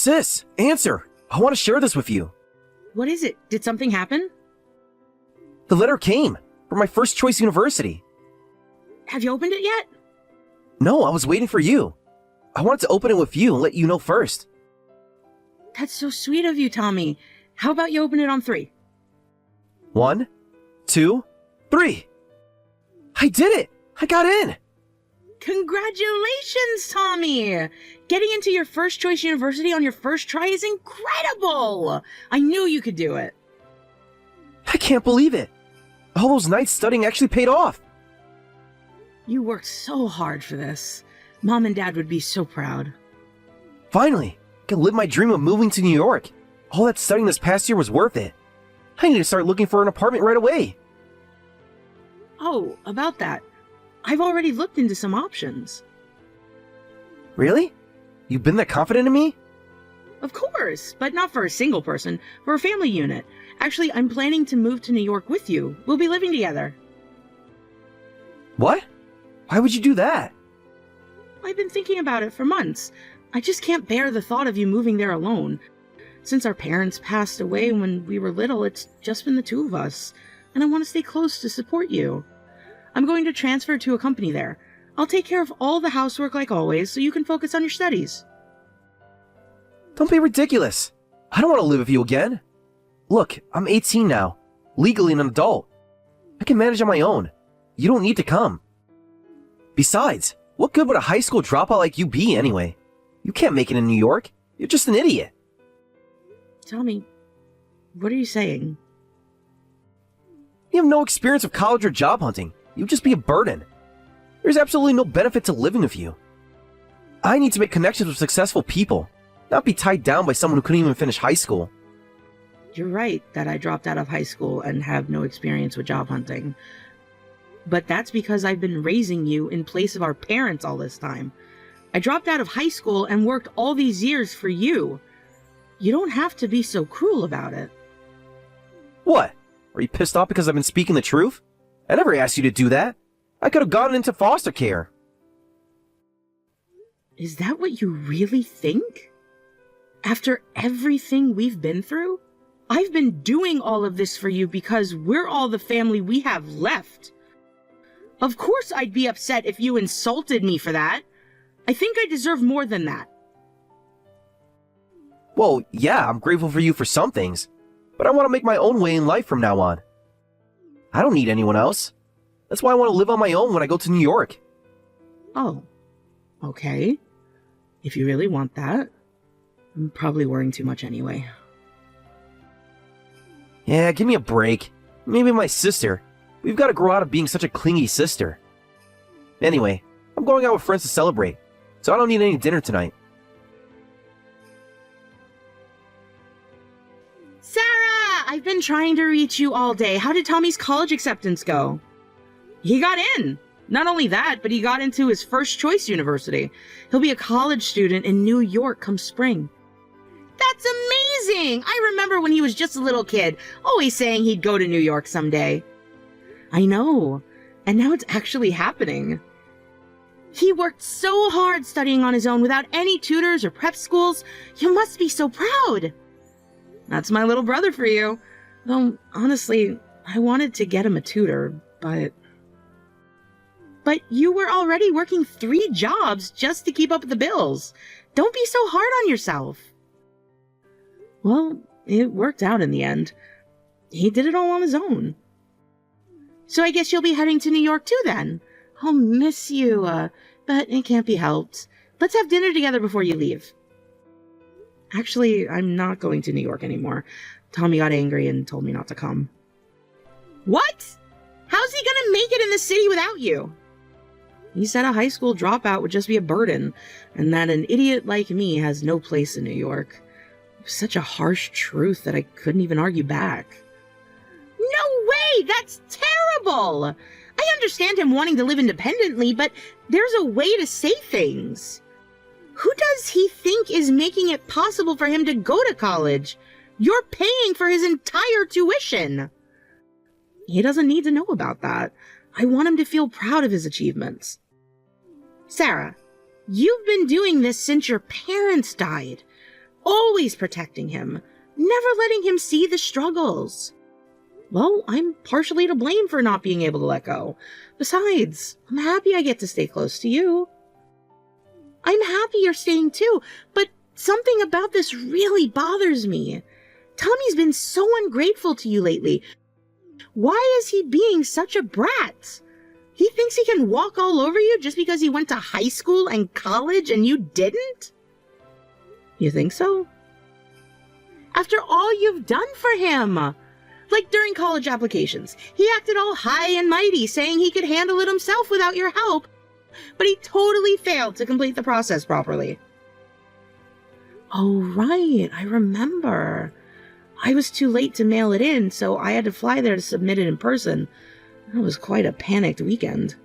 Sis, answer! I want to share this with you. What is it? Did something happen? The letter came from my first choice university. Have you opened it yet? No, I was waiting for you. I wanted to open it with you and let you know first. That's so sweet of you, Tommy. How about you open it on 3? 1, 2, 3. I did it! I got in! Congratulations, Tommy! Getting into your first choice university on your first try is incredible! I knew you could do it. I can't believe it. All those nights studying actually paid off. You worked so hard for this. Mom and Dad would be so proud. Finally, I can live my dream of moving to New York. All that studying this past year was worth it. I need to start looking for an apartment right away. Oh, about that. I've already looked into some options. Really? You've been that confident in me? Of course, but not for a single person, for a family unit. Actually, I'm planning to move to New York with you. We'll be living together. What? Why would you do that? I've been thinking about it for months. I just can't bear the thought of you moving there alone. Since our parents passed away when we were little, it's just been the 2 of us, and I want to stay close to support you. I'm going to transfer to a company there. I'll take care of all the housework like always, so you can focus on your studies. Don't be ridiculous. I don't want to live with you again. Look, I'm 18 now, legally an adult. I can manage on my own. You don't need to come. Besides, what good would a high school dropout like you be anyway? You can't make it in New York. You're just an idiot. Tell me, what are you saying? You have no experience of college or job hunting. You'd just be a burden. There's absolutely no benefit to living with you. I need to make connections with successful people, not be tied down by someone who couldn't even finish high school. You're right that I dropped out of high school and have no experience with job hunting. But that's because I've been raising you in place of our parents all this time. I dropped out of high school and worked all these years for you. You don't have to be so cruel about it. What? Are you pissed off because I've been speaking the truth? I never asked you to do that. I could have gotten into foster care. Is that what you really think? After everything we've been through? I've been doing all of this for you because we're all the family we have left. Of course I'd be upset if you insulted me for that. I think I deserve more than that. Well, yeah, I'm grateful for you for some things, but I want to make my own way in life from now on. I don't need anyone else. That's why I want to live on my own when I go to New York. Oh, okay. If you really want that. I'm probably worrying too much anyway. Yeah, give me a break. Maybe my sister. We've got to grow out of being such a clingy sister. Anyway, I'm going out with friends to celebrate, so I don't need any dinner tonight. Sarah! I've been trying to reach you all day. How did Tommy's college acceptance go? He got in. Not only that, but he got into his first choice university. He'll be a college student in New York come spring. That's amazing! I remember when he was just a little kid, always saying he'd go to New York someday. I know, and now it's actually happening. He worked so hard studying on his own without any tutors or prep schools. You must be so proud. That's my little brother for you. Though, honestly, I wanted to get him a tutor, but... But you were already working 3 jobs just to keep up with the bills. Don't be so hard on yourself. Well, it worked out in the end. He did it all on his own. So I guess you'll be heading to New York too then. I'll miss you, but it can't be helped. Let's have dinner together before you leave. Actually, I'm not going to New York anymore. Tommy got angry and told me not to come. What? How's he gonna make it in the city without you? He said a high school dropout would just be a burden, and that an idiot like me has no place in New York. It was such a harsh truth that I couldn't even argue back. No way! That's terrible! I understand him wanting to live independently, but there's a way to say things. Who does he think is making it possible for him to go to college? You're paying for his entire tuition. He doesn't need to know about that. I want him to feel proud of his achievements. Sarah, you've been doing this since your parents died. always protecting him, never letting him see the struggles. Well, I'm partially to blame for not being able to let go. Besides, I'm happy I get to stay close to you. I'm happy you're staying too, but something about this really bothers me. Tommy's been so ungrateful to you lately. Why is he being such a brat? He thinks he can walk all over you just because he went to high school and college and you didn't? You think so? After all you've done for him. Like during college applications, he acted all high and mighty, saying he could handle it himself without your help, but he totally failed to complete the process properly. Oh, right, I remember. I was too late to mail it in, so I had to fly there to submit it in person. It was quite a panicked weekend.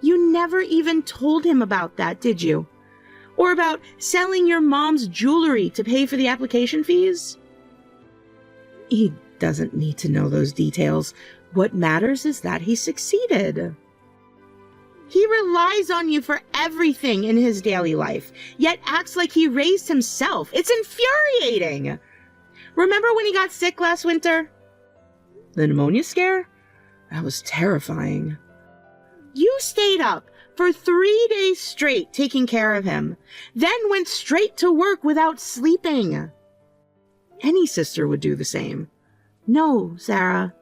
You never even told him about that, did you? Or about selling your mom's jewelry to pay for the application fees? He doesn't need to know those details. What matters is that he succeeded. He relies on you for everything in his daily life, yet acts like he raised himself. It's infuriating. Remember when he got sick last winter? The pneumonia scare? That was terrifying. You stayed up for 3 days straight taking care of him, then went straight to work without sleeping. Any sister would do the same. No, Sarah.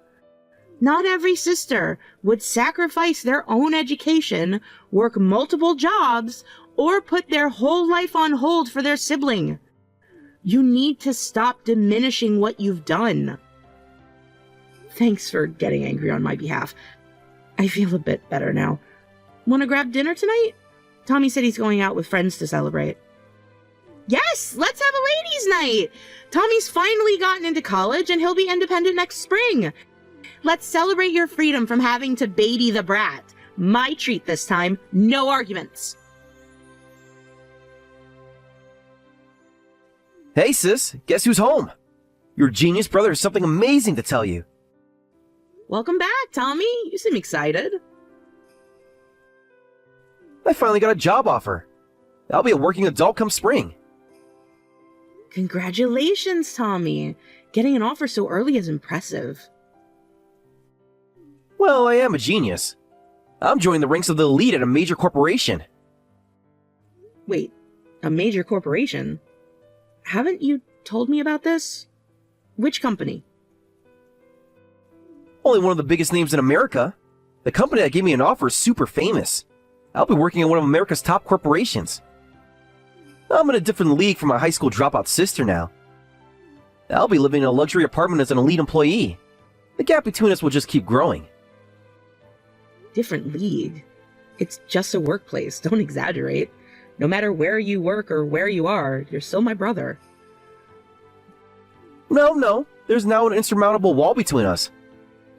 Not every sister would sacrifice their own education, work multiple jobs, or put their whole life on hold for their sibling. You need to stop diminishing what you've done. Thanks for getting angry on my behalf. I feel a bit better now. Want to grab dinner tonight? Tommy said he's going out with friends to celebrate. Yes, let's have a ladies' night. Tommy's finally gotten into college and he'll be independent next spring. Let's celebrate your freedom from having to baby the brat. My treat this time, no arguments. Hey sis, guess who's home? Your genius brother has something amazing to tell you. Welcome back, Tommy. You seem excited. I finally got a job offer. I'll be a working adult come spring. Congratulations, Tommy. Getting an offer so early is impressive. Well, I am a genius. I'm joining the ranks of the elite at a major corporation. Wait, a major corporation? Haven't you told me about this? Which company? Only one of the biggest names in America. The company that gave me an offer is super famous. I'll be working at one of America's top corporations. I'm in a different league from my high school dropout sister now. I'll be living in a luxury apartment as an elite employee. The gap between us will just keep growing. Different league? It's just a workplace, don't exaggerate. No matter where you work or where you are, you're still my brother. No, there's now an insurmountable wall between us.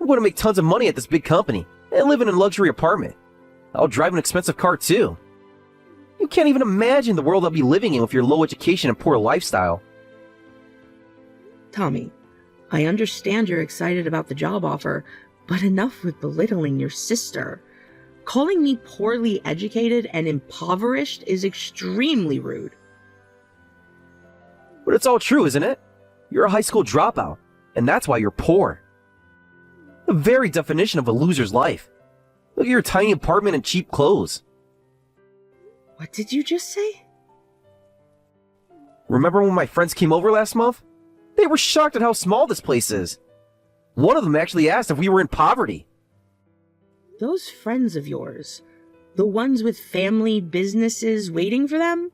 I'm going to make tons of money at this big company and live in a luxury apartment. I'll drive an expensive car too. You can't even imagine the world I'll be living in with your low education and poor lifestyle. Tommy, I understand you're excited about the job offer, but enough with belittling your sister. Calling me poorly educated and impoverished is extremely rude. But it's all true, isn't it? You're a high school dropout, and that's why you're poor. The very definition of a loser's life. Look at your tiny apartment and cheap clothes. What did you just say? Remember when my friends came over last month? They were shocked at how small this place is. One of them actually asked if we were in poverty. Those friends of yours, the ones with family businesses waiting for them?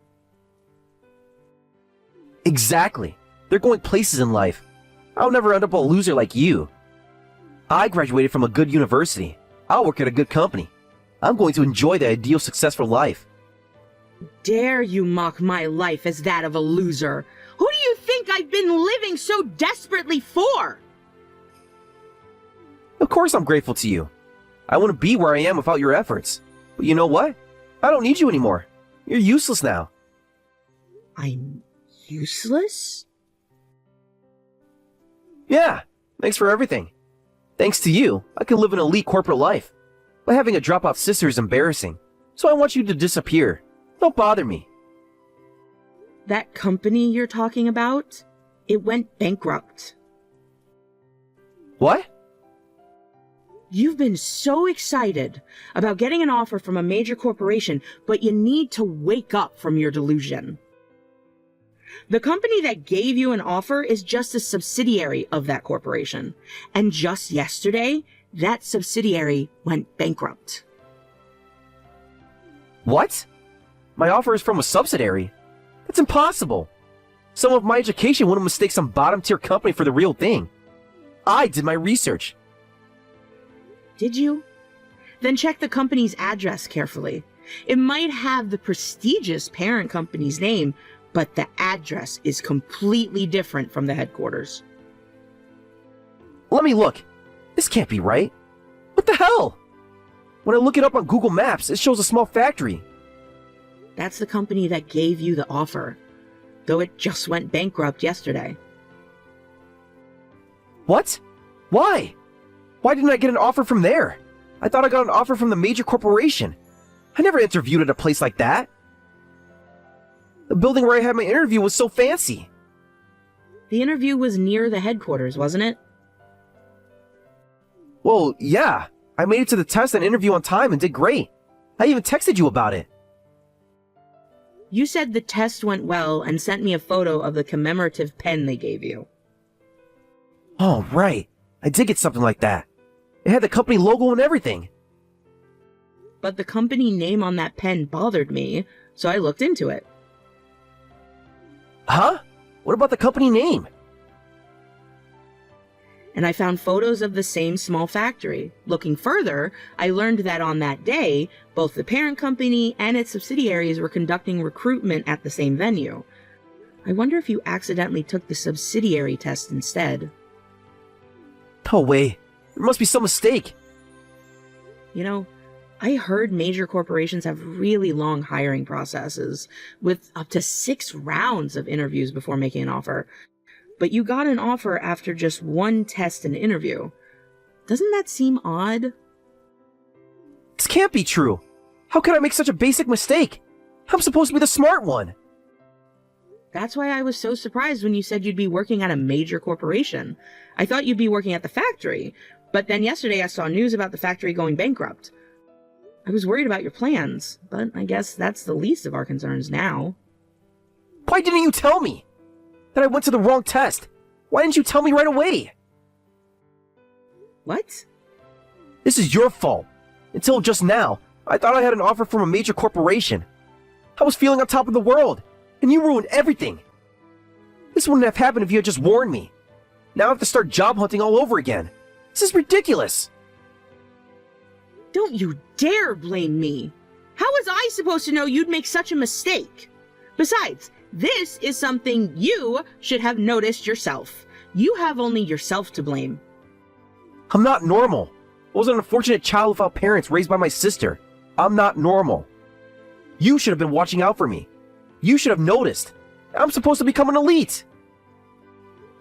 Exactly. They're going places in life. I'll never end up a loser like you. I graduated from a good university. I'll work at a good company. I'm going to enjoy the ideal successful life. Dare you mock my life as that of a loser? Who do you think I've been living so desperately for? Of course I'm grateful to you. I want to be where I am without your efforts. But you know what? I don't need you anymore. You're useless now. I'm useless? Yeah, thanks for everything. Thanks to you, I can live an elite corporate life. But having a dropout sister is embarrassing. So I want you to disappear. Don't bother me. That company you're talking about, it went bankrupt. What? You've been so excited about getting an offer from a major corporation, but you need to wake up from your delusion. The company that gave you an offer is just a subsidiary of that corporation. And just yesterday, that subsidiary went bankrupt. What? My offer is from a subsidiary? That's impossible. Someone with my education wouldn't mistake some bottom-tier company for the real thing. I did my research. Did you? Then check the company's address carefully. It might have the prestigious parent company's name, but the address is completely different from the headquarters. Let me look. This can't be right. What the hell? When I look it up on Google Maps, it shows a small factory. That's the company that gave you the offer, though it just went bankrupt yesterday. What? Why? Why didn't I get an offer from there? I thought I got an offer from the major corporation. I never interviewed at a place like that. The building where I had my interview was so fancy. The interview was near the headquarters, wasn't it? Well, yeah. I made it to the test and interview on time and did great. I even texted you about it. You said the test went well and sent me a photo of the commemorative pen they gave you. Oh, right. I did get something like that. It had the company logo and everything. But the company name on that pen bothered me, so I looked into it. Huh? What about the company name? And I found photos of the same small factory. Looking further, I learned that on that day, both the parent company and its subsidiaries were conducting recruitment at the same venue. I wonder if you accidentally took the subsidiary test instead. No way. There must be some mistake. You know, I heard major corporations have really long hiring processes, with up to 6 rounds of interviews before making an offer. But you got an offer after just 1 test and interview. Doesn't that seem odd? This can't be true. How could I make such a basic mistake? I'm supposed to be the smart one. That's why I was so surprised when you said you'd be working at a major corporation. I thought you'd be working at the factory, but then yesterday I saw news about the factory going bankrupt. I was worried about your plans, but I guess that's the least of our concerns now. Why didn't you tell me? That I went to the wrong test. Why didn't you tell me right away? What? This is your fault. Until just now, I thought I had an offer from a major corporation. I was feeling on top of the world, and you ruined everything. This wouldn't have happened if you had just warned me. Now I have to start job hunting all over again. This is ridiculous. Don't you dare blame me. How was I supposed to know you'd make such a mistake? Besides, this is something you should have noticed yourself. You have only yourself to blame. I'm not normal. I was an unfortunate child without parents raised by my sister. I'm not normal. You should have been watching out for me. You should have noticed. I'm supposed to become an elite.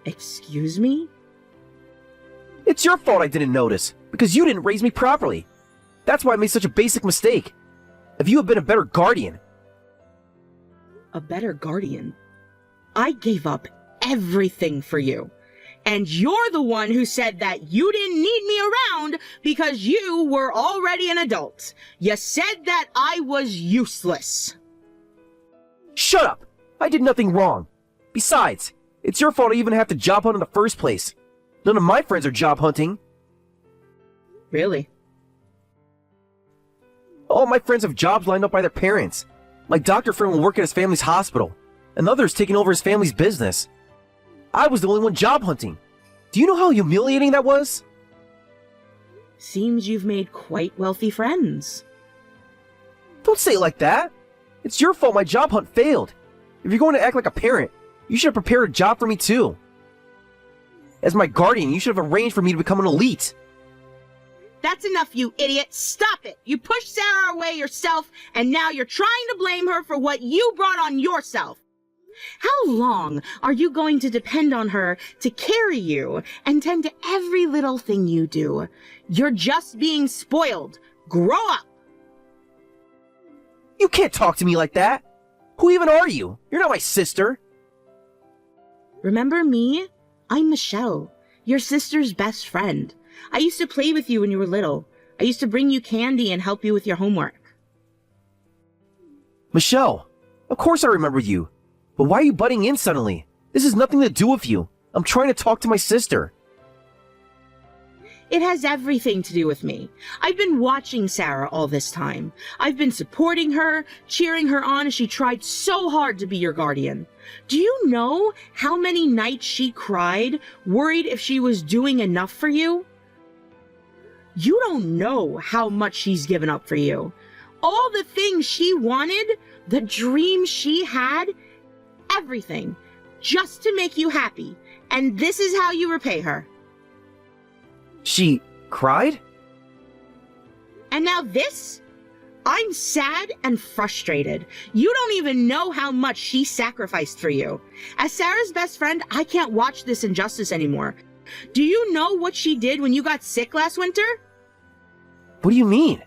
Excuse me? It's your fault I didn't notice, because you didn't raise me properly. That's why I made such a basic mistake. If you had been a better guardian. A better guardian? I gave up everything for you. And you're the one who said that you didn't need me around because you were already an adult. You said that I was useless. Shut up! I did nothing wrong. Besides, it's your fault I even have to job hunt in the first place. None of my friends are job hunting. Really? All my friends have jobs lined up by their parents. My doctor friend will work at his family's hospital, and others taking over his family's business. I was the only one job hunting. Do you know how humiliating that was? Seems you've made quite wealthy friends. Don't say it like that. It's your fault my job hunt failed. If you're going to act like a parent, you should have prepared a job for me too. As my guardian, you should have arranged for me to become an elite. That's enough, you idiot. Stop it. You pushed Sarah away yourself, and now you're trying to blame her for what you brought on yourself. How long are you going to depend on her to carry you and tend to every little thing you do? You're just being spoiled. Grow up. You can't talk to me like that. Who even are you? You're not my sister. Remember me? I'm Michelle, your sister's best friend. I used to play with you when you were little. I used to bring you candy and help you with your homework. Michelle, of course I remember you. But why are you butting in suddenly? This has nothing to do with you. I'm trying to talk to my sister. It has everything to do with me. I've been watching Sarah all this time. I've been supporting her, cheering her on as she tried so hard to be your guardian. Do you know how many nights she cried, worried if she was doing enough for you? You don't know how much she's given up for you. All the things she wanted, the dreams she had, everything, just to make you happy. And this is how you repay her. She cried? And now this? I'm sad and frustrated. You don't even know how much she sacrificed for you. As Sarah's best friend, I can't watch this injustice anymore. Do you know what she did when you got sick last winter? What do you mean?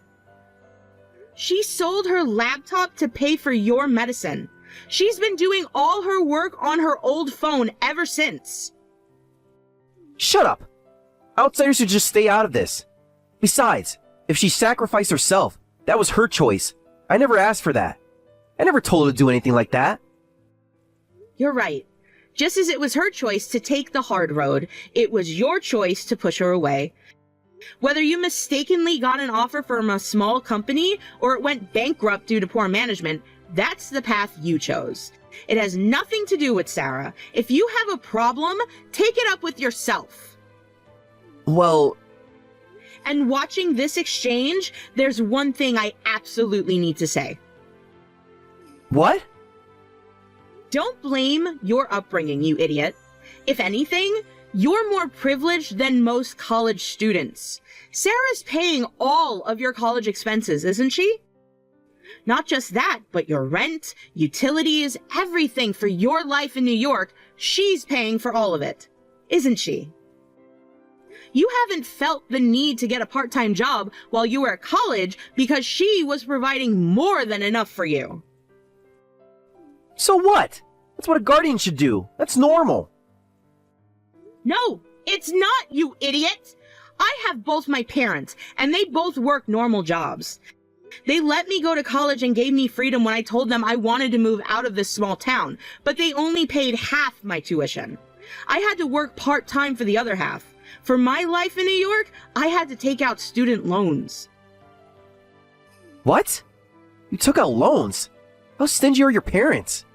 She sold her laptop to pay for your medicine. She's been doing all her work on her old phone ever since. Shut up! Outsiders should just stay out of this. Besides, if she sacrificed herself, that was her choice. I never asked for that. I never told her to do anything like that. You're right. Just as it was her choice to take the hard road, it was your choice to push her away. Whether you mistakenly got an offer from a small company or it went bankrupt due to poor management, that's the path you chose. It has nothing to do with Sarah. If you have a problem, take it up with yourself. Well... And watching this exchange, there's one thing I absolutely need to say. What? Don't blame your upbringing, you idiot. If anything, you're more privileged than most college students. Sarah's paying all of your college expenses, isn't she? Not just that, but your rent, utilities, everything for your life in New York, she's paying for all of it, isn't she? You haven't felt the need to get a part-time job while you were at college because she was providing more than enough for you. So what? That's what a guardian should do. That's normal. No, it's not, you idiot! I have both my parents, and they both work normal jobs. They let me go to college and gave me freedom when I told them I wanted to move out of this small town, but they only paid half my tuition. I had to work part-time for the other half. For my life in New York, I had to take out student loans. What? You took out loans? How stingy are your parents?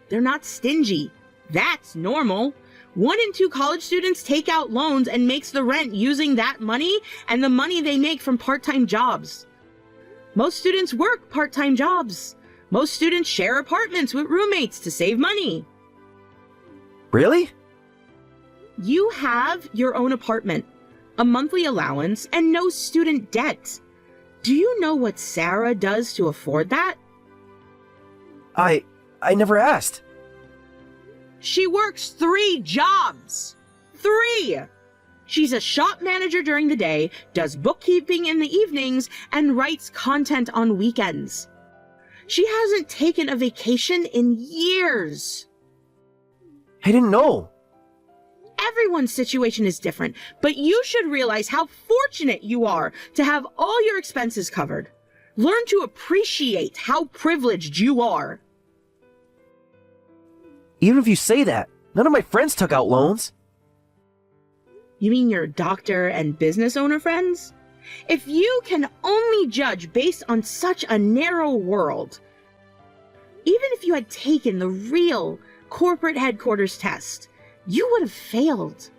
They're not stingy. That's normal. 1 in 2 college students take out loans and makes the rent using that money and the money they make from part-time jobs. Most students work part-time jobs. Most students share apartments with roommates to save money. Really? You have your own apartment, a monthly allowance, and no student debt. Do you know what Sarah does to afford that? I never asked. She works 3 jobs. 3! She's a shop manager during the day, does bookkeeping in the evenings, and writes content on weekends. She hasn't taken a vacation in years. I didn't know. Everyone's situation is different, but you should realize how fortunate you are to have all your expenses covered. Learn to appreciate how privileged you are. Even if you say that, none of my friends took out loans. You mean your doctor and business owner friends? If you can only judge based on such a narrow world, even if you had taken the real corporate headquarters test, you would have failed.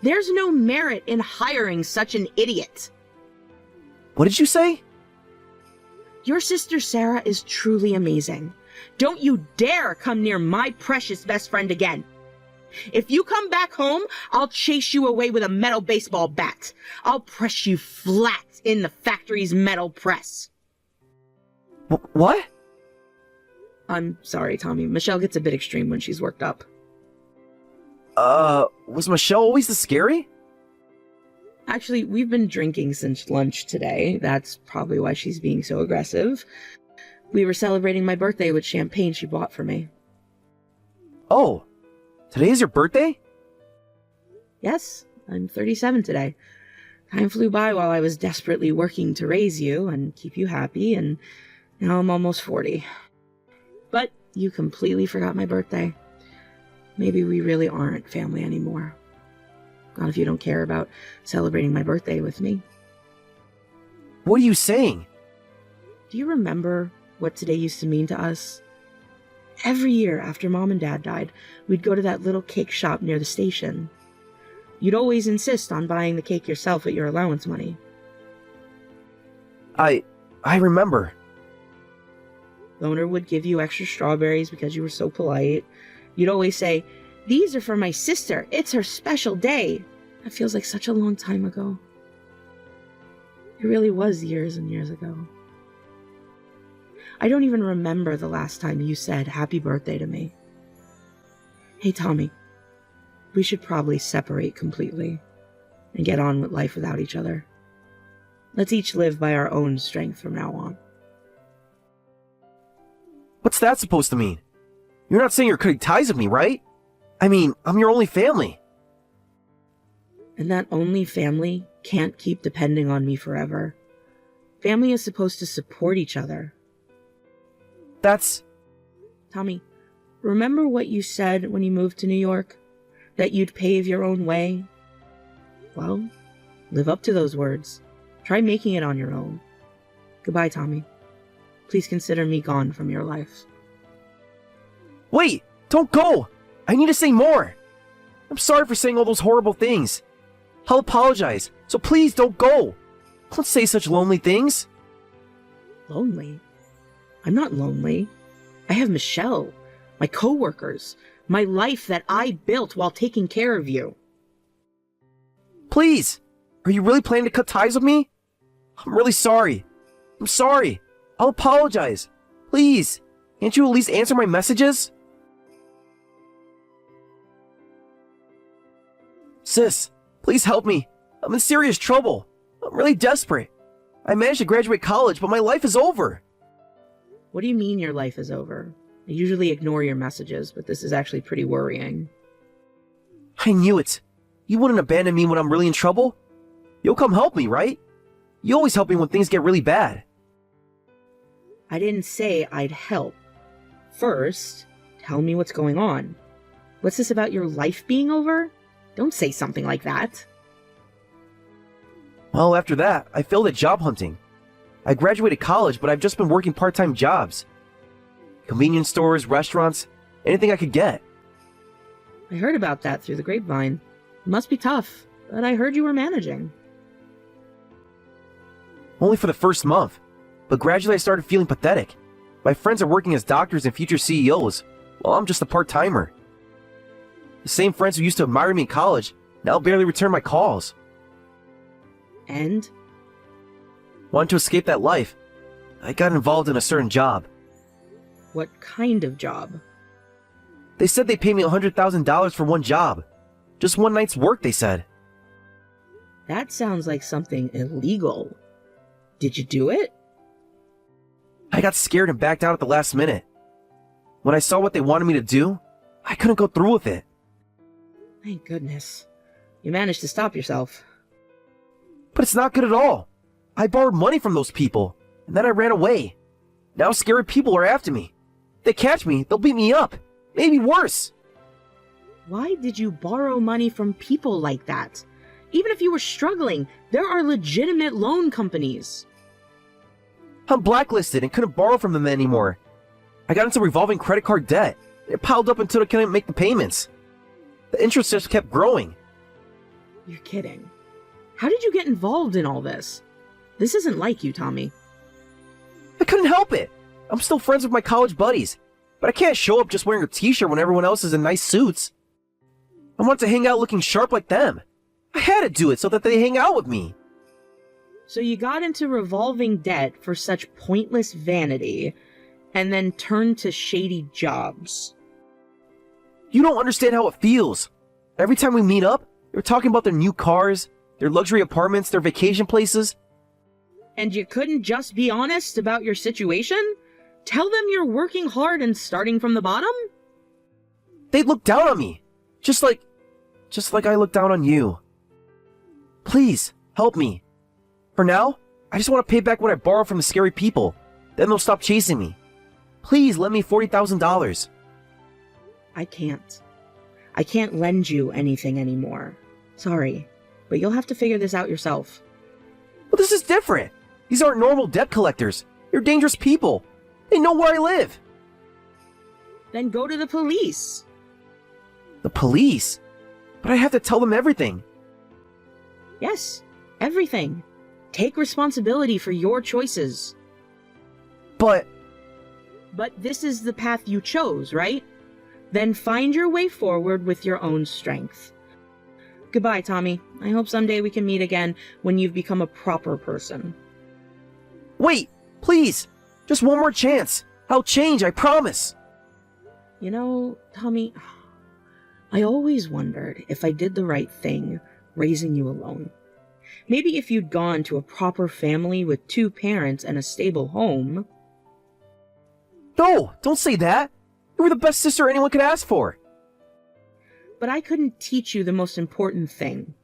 There's no merit in hiring such an idiot. What did you say? Your sister Sarah is truly amazing. Don't you dare come near my precious best friend again. If you come back home, I'll chase you away with a metal baseball bat. I'll press you flat in the factory's metal press. What? I'm sorry, Tommy. Michelle gets a bit extreme when she's worked up. Was Michelle always this scary? Actually, we've been drinking since lunch today. That's probably why she's being so aggressive. We were celebrating my birthday with champagne she bought for me. Oh, today is your birthday? Yes, I'm 37 today. Time flew by while I was desperately working to raise you and keep you happy, and now I'm almost 40. But you completely forgot my birthday. Maybe we really aren't family anymore. Not if you don't care about celebrating my birthday with me. What are you saying? Do you remember what today used to mean to us? Every year after Mom and Dad died, we'd go to that little cake shop near the station. You'd always insist on buying the cake yourself with your allowance money. I remember. Loner would give you extra strawberries because you were so polite. You'd always say, "These are for my sister. It's her special day." That feels like such a long time ago. It really was years and years ago. I don't even remember the last time you said happy birthday to me. Hey, Tommy, we should probably separate completely and get on with life without each other. Let's each live by our own strength from now on. What's that supposed to mean? You're not saying you're cutting ties with me, right? I mean, I'm your only family. And that only family can't keep depending on me forever. Family is supposed to support each other. That's... Tommy, remember what you said when you moved to New York? That you'd pave your own way? Well, live up to those words. Try making it on your own. Goodbye, Tommy. Please consider me gone from your life. Wait! Don't go! I need to say more! I'm sorry for saying all those horrible things. I'll apologize, so please don't go! Don't say such lonely things! Lonely? I'm not lonely. I have Michelle, my coworkers, my life that I built while taking care of you. Please! Are you really planning to cut ties with me? I'm really sorry. I'm sorry. I'll apologize. Please, can't you at least answer my messages? Sis, please help me. I'm in serious trouble. I'm really desperate. I managed to graduate college, but my life is over. What do you mean your life is over? I usually ignore your messages, but this is actually pretty worrying. I knew it. You wouldn't abandon me when I'm really in trouble. You'll come help me, right? You always help me when things get really bad. I didn't say I'd help. First, tell me what's going on. What's this about your life being over? Don't say something like that. Well, after that, I failed at job hunting. I graduated college, but I've just been working part-time jobs. Convenience stores, restaurants, anything I could get. I heard about that through the grapevine. It must be tough, but I heard you were managing. Only for the first month, but gradually I started feeling pathetic. My friends are working as doctors and future CEOs, while I'm just a part-timer. The same friends who used to admire me in college now barely return my calls. And? Wanting to escape that life, I got involved in a certain job. What kind of job? They said they'd pay me $100,000 for one job. Just one night's work, they said. That sounds like something illegal. Did you do it? I got scared and backed out at the last minute. When I saw what they wanted me to do, I couldn't go through with it. Thank goodness. You managed to stop yourself. But it's not good at all. I borrowed money from those people, and then I ran away. Now scary people are after me. If they catch me, they'll beat me up. Maybe worse. Why did you borrow money from people like that? Even if you were struggling, there are legitimate loan companies. I'm blacklisted and couldn't borrow from them anymore. I got into revolving credit card debt. It piled up until I couldn't make the payments. The interest just kept growing. You're kidding. How did you get involved in all this? This isn't like you, Tommy. I couldn't help it. I'm still friends with my college buddies, but I can't show up just wearing a t-shirt when everyone else is in nice suits. I want to hang out looking sharp like them. I had to do it so that they hang out with me. So you got into revolving debt for such pointless vanity, and then turned to shady jobs. You don't understand how it feels. Every time we meet up, they're talking about their new cars, their luxury apartments, their vacation places. And you couldn't just be honest about your situation? Tell them you're working hard and starting from the bottom? They'd look down on me. Just like I look down on you. Please, help me. For now, I just want to pay back what I borrowed from the scary people. Then they'll stop chasing me. Please lend me $40,000. I can't. I can't lend you anything anymore. Sorry, but you'll have to figure this out yourself. But this is different. These aren't normal debt collectors. They're dangerous people. They know where I live. Then go to the police. The police? But I have to tell them everything. Yes, everything. Take responsibility for your choices. But this is the path you chose, right? Then find your way forward with your own strength. Goodbye, Tommy. I hope someday we can meet again when you've become a proper person. wait, please. Just one more chance. I'll change, I promise. You know, Tommy, I always wondered if I did the right thing raising you alone. Maybe if you'd gone to a proper family with 2 parents and a stable home. No, don't say that. You were the best sister anyone could ask for. But I couldn't teach you the most important thing.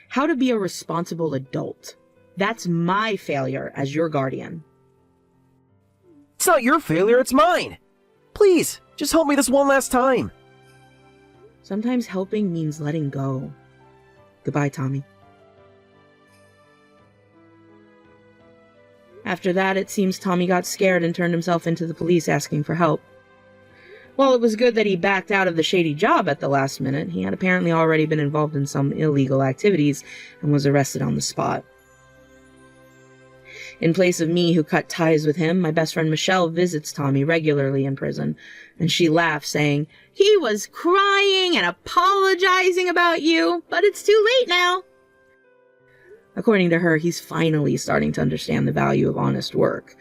How to be a responsible adult. That's my failure as your guardian. It's not your failure, it's mine. Please, just help me this one last time. Sometimes helping means letting go. Goodbye, Tommy. After that, it seems Tommy got scared and turned himself into the police asking for help. While it was good that he backed out of the shady job at the last minute, he had apparently already been involved in some illegal activities and was arrested on the spot. In place of me, who cut ties with him, my best friend Michelle visits Tommy regularly in prison, and she laughs, saying, "He was crying and apologizing about you, but it's too late now." According to her, he's finally starting to understand the value of honest work,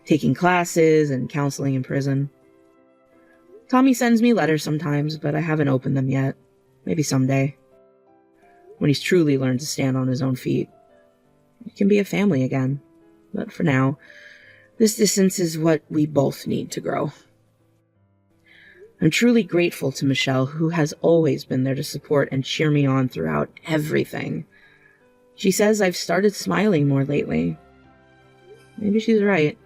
taking classes and counseling in prison. Tommy sends me letters sometimes, but I haven't opened them yet. Maybe someday. When he's truly learned to stand on his own feet. We can be a family again. But for now, this distance is what we both need to grow. I'm truly grateful to Michelle, who has always been there to support and cheer me on throughout everything. She says I've started smiling more lately. Maybe she's right.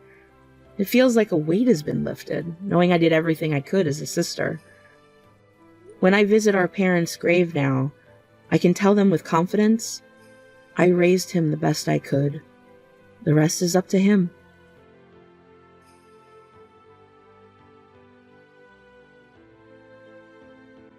It feels like a weight has been lifted, knowing I did everything I could as a sister. When I visit our parents' grave now, I can tell them with confidence, I raised him the best I could. The rest is up to him.